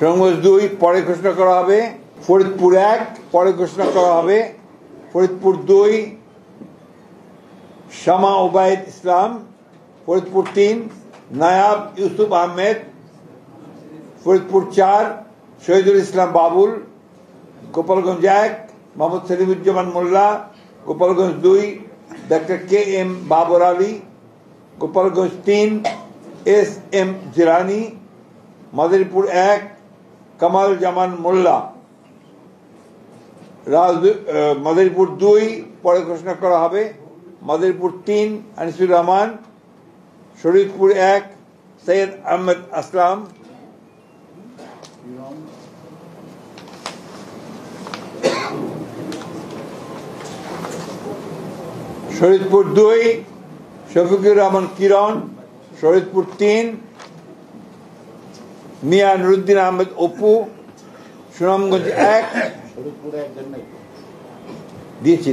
সুনামগঞ্জ 2 পরে ঘোষণা করা হবে। ফরিদপুর 1 পরে ঘোষণা করা হবে। Faridpur 2 Shama Obaid Islam. Faridpur 3 Nayab Yusuf Ahmed. Faridpur 4 Shahidul Islam Babul. Gopalganj 1 Mohammad Selimuzzaman Molla. Gopalganj 2 doctor KM Babar Ali. Gopalganj 3 SM Jilani. Madaripur 1 Kamal Zaman Molla. Madaripur 2 পরে ঘোষণা করা হবে। মাদারীপুর 3 আনিসুর রহমান। শরীয়তপুর 1 সৈয়দ আহমেদ আসলাম। শরীয়তপুর 2 শফিকুর রহমান কিরণ। শরীয়তপুর 3 মিয়া নুরুদ্দিন আহমেদ অপু। সুনামগঞ্জ 1 দিয়েছি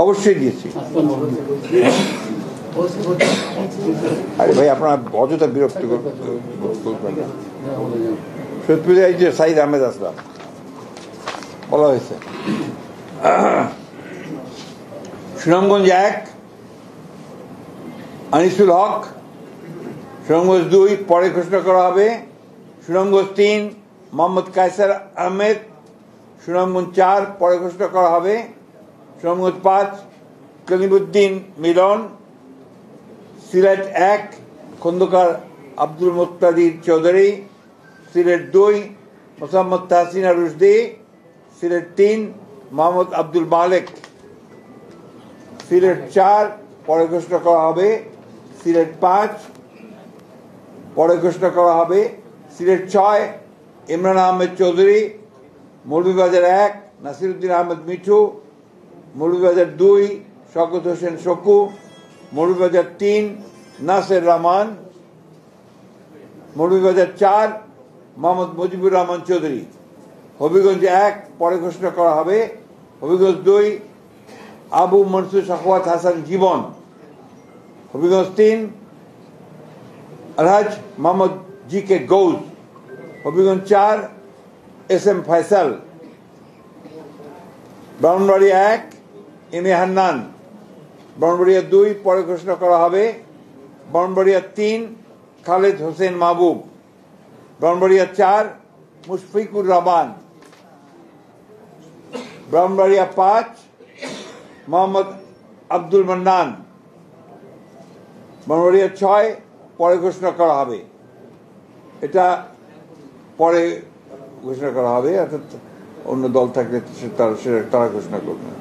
অবশ্যই দিয়েছি। আরে ভাই আপনার অযথা বিরক্ত করবেন। শরীয়তপুর এই যে সাইদ আহমেদ আসলাম বলা হয়েছে। সুনামগঞ্জ 1 আনিসুল হক। সুনামগঞ্জ 2 পরে ঘোষণা করা হবে। সুনামগঞ্জ 3 মোহাম্মদ কায়সার আহমেদ। সুনামগঞ্জ 4 পরে ঘোষণা করা হবে। সুনামগঞ্জ 5 কলিমুদ্দিন মিলন। সিলেট 1 খন্দকার আব্দুল মুক্তাদির চৌধুরী। সিলেট 2 মোসাম্মদ তাহসিনা রুশদি। সিলেট 3 মোহাম্মদ আব্দুল মালেক। সিলেট 4 পরে ঘোষণা করা হবে। সিলেট 5 পরে ঘোষণা করা হবে। সিলেট 6 ইমরান আহমেদ চৌধুরী। মৌলভীবাজার 1 নাসিরউদ্দিন আহমেদ মিঠু। মৌলভীবাজার 2 শওকত হোসেন শকু। মৌলভীবাজার 3 নাসের রহমান। মৌলভীবাজার 4 মোহাম্মদ মুজিবুর রহমান চৌধুরী। হবিগঞ্জ 1 পরে ঘোষণা করা হবে। হবিগঞ্জ 2 আবু মনসুর সাখাওয়াত হাসান জীবন। হবিগঞ্জ 3 আলহাজ Mohammad GK Ghaus. Habiganj 4 SM Faisal. Brahmanbaria 1 MA Hannan. Brahmanbaria 2 পরে ঘোষণা করা হবে। ব্রাহ্মণবাড়িয়া 3 খালেদ হোসেন মাহবুব। ব্রাহ্মণবাড়িয়া 4 মুশফিকুর রহমান। ব্রাহ্মণবাড়িয়া 5 মোহাম্মদ আব্দুল মান্নান। ব্রাহ্মণবাড়িয়া 6 পরে ঘোষণা করা হবে। এটা পরে ঘোষণা করা হবে, অর্থাৎ অন্য দল থাকলে তারা ঘোষণা করবে।